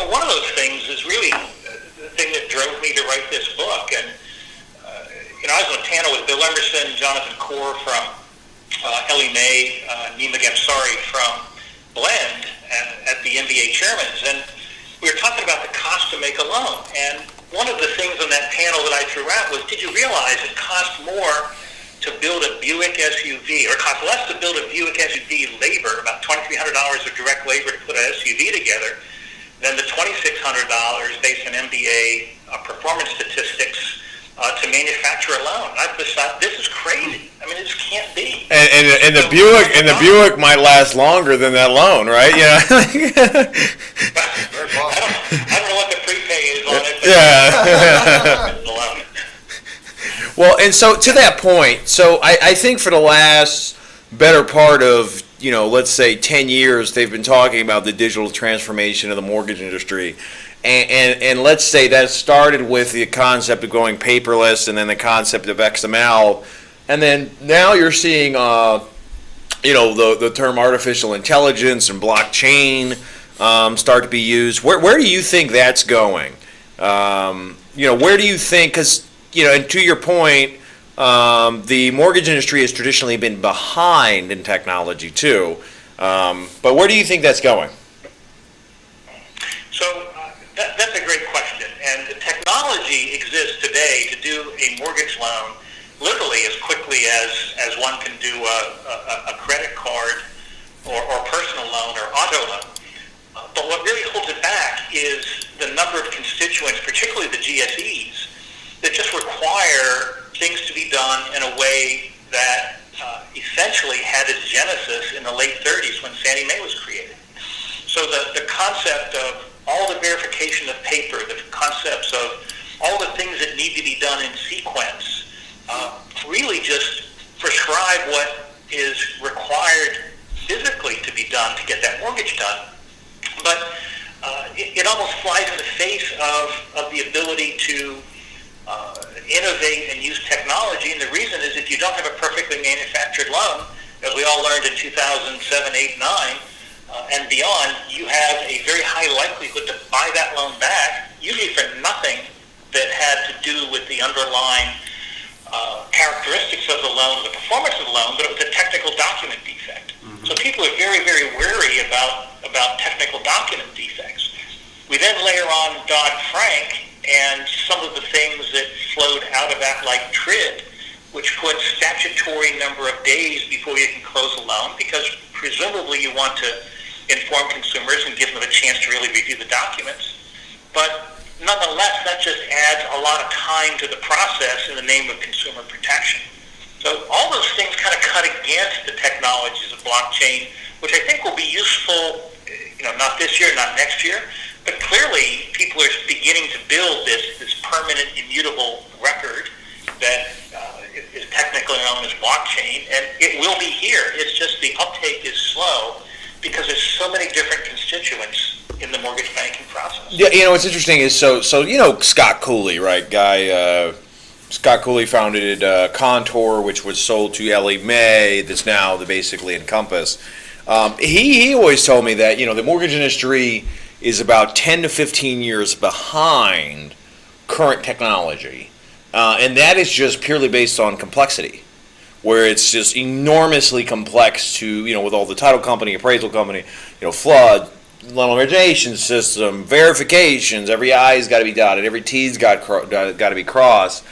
one of those things is really the thing that drove me to write this book. And, I was on a panel with Bill Emerson, Jonathan Corr from Ellie Mae, Nima Gamsari from Blend at the MBA Chairman's. And we were talking about the cost to make a loan. And one of the things on that panel that I threw out was, did you realize it costs more to build a Buick SUV, or it costs less to build a Buick SUV labor, about $2,300 of direct labor to put an SUV together, than the $2,600 based on MBA performance statistics to manufacture a loan. I just thought, this is crazy. I mean, it just can't be. And the Buick might last longer than that loan, right? I don't know what the prepay is on it. But the loan. Well, and so to that point, so I think for the last better part of, let's say 10 years, they've been talking about the digital transformation of the mortgage industry. And let's say that started with the concept of going paperless and then the concept of XML. And then now you're seeing, the term artificial intelligence and blockchain start to be used. Where do you think that's going? Where do you think, because, and to your point, the mortgage industry has traditionally been behind in technology too. But where do you think that's going? So that's a great question. And the technology exists today to do a mortgage loan literally as quickly as one can do a credit card or personal loan or auto loan. But what really holds it back is the number of constituents, particularly the GSEs, that just require things to be done in a way that essentially had its genesis in the late 30s when Fannie Mae was created. So the concept of all the verification of paper, the concepts of all the things that need to be done in sequence, really just prescribe what is required physically to be done to get that mortgage done. But it almost flies in the face of the ability to innovate and use technology. And the reason is, if you don't have a perfectly manufactured loan, as we all learned in 2007, 8, 9, and beyond, you have a very high likelihood to buy that loan back, usually for nothing that had to do with the underlying characteristics of the loan, the performance of the loan, but it was a technical document defect. Mm-hmm. So people are very, very wary about technical document defects. We then layer on Dodd-Frank and some of the things that flowed out of that, like TRID, which puts statutory number of days before you can close a loan, because presumably you want to inform consumers and give them a chance to really review the documents. But nonetheless, that just adds a lot of time to the process in the name of consumer protection. So all those things kind of cut against the technologies of blockchain, which I think will be useful, not this year, not next year, but clearly people are beginning to build this permanent, immutable record that is technically known as blockchain, and it will be here. It's just the uptake is slow because there's so many different constituents in the mortgage banking process. Yeah, what's interesting is so Scott Cooley, right? Scott Cooley founded Contour, which was sold to Ellie Mae. That's now basically Encompass. He always told me that the mortgage industry is about 10 to 15 years behind current technology, and that is just purely based on complexity, where it's just enormously complex to, with all the title company, appraisal company, flood, loan origination system, verifications, every I's got to be dotted, every T's got to be crossed.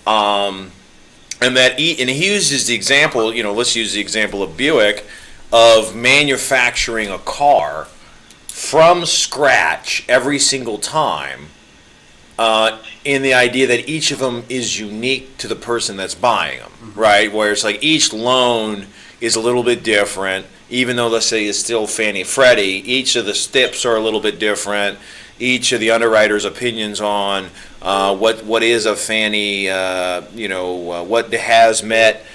And he uses the example, let's use the example of Buick, of manufacturing a car from scratch every single time, in the idea that each of them is unique to the person that's buying them, mm-hmm. right? Where it's like each loan is a little bit different, even though, let's say, it's still Fannie Freddie, each of the steps are a little bit different. Each of the underwriters' opinions on what is a Fannie, what has met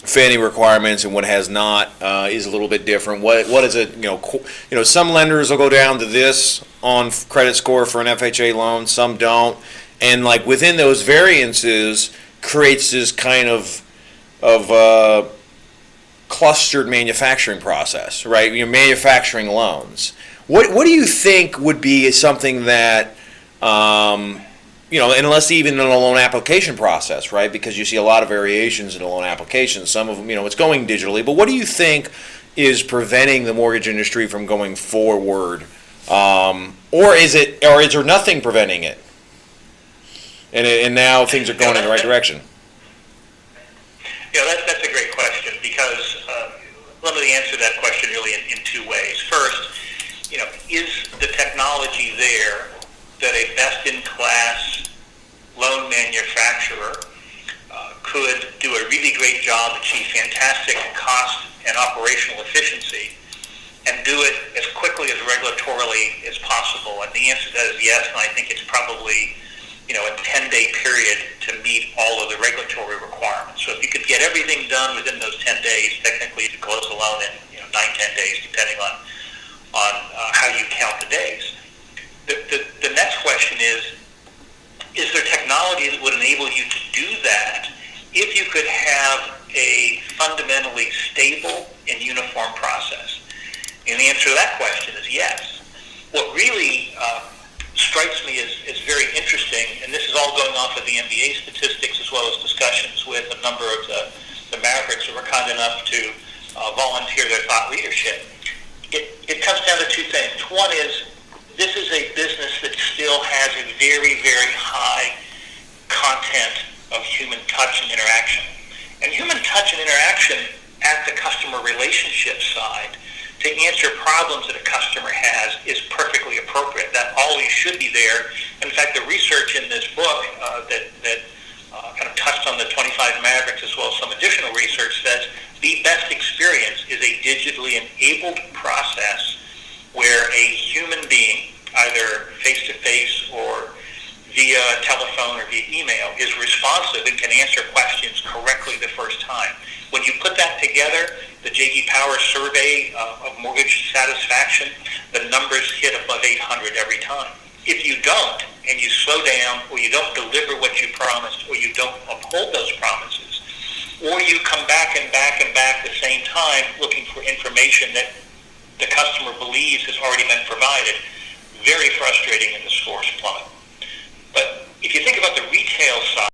Fannie requirements and what has not is a little bit different. What is it? Some lenders will go down to this on credit score for an FHA loan, some don't, and like within those variances creates this kind of clustered manufacturing process, right? You're manufacturing loans. What do you think would be something that, unless even in the loan application process, right? Because you see a lot of variations in the loan application. Some of them, it's going digitally. But what do you think is preventing the mortgage industry from going forward? Or is there nothing preventing it? And now things are going in the right direction. Yeah, that's a great question, because let me answer that question really in two ways. First, is the technology there that a best-in-class loan manufacturer could do a really great job, achieve fantastic cost and operational efficiency, and do it as quickly as regulatorily as possible? And the answer to that is yes, and I think it's probably a 10-day period to meet all of the regulatory requirements. So if you could get everything done within those 10 days, technically you could close the loan in 9-10 days, depending on how you count the days. The next question is there technology that would enable you to do that if you could have a fundamentally stable and uniform process? And the answer to that question is yes. What really strikes me as very interesting, and this is all going off of the MBA statistics as well as discussions with a number of the Mavericks who were kind enough to volunteer their thought leadership. It comes down to two things. One is this is a business that still has a very, very high content of human touch and interaction. And human touch and interaction at the customer relationship side to answer problems that a customer has is perfectly appropriate. That always should be there. In fact, the research in this book that kind of touched on the 25 Mavericks as well as some additional research says the best experience is a digitally enabled process where a human being, either face-to-face or via telephone or via email, is responsive and can answer questions correctly the first time. When you put that together, the J.D. Power survey of mortgage satisfaction, the numbers hit above 800 every time. If you don't, and you slow down, or you don't deliver what you promised, or you don't uphold those promises, or you come back and back and back the same time looking for information that the customer believes has already been provided, very frustrating, and the scores plummet. But if you think about the retail side,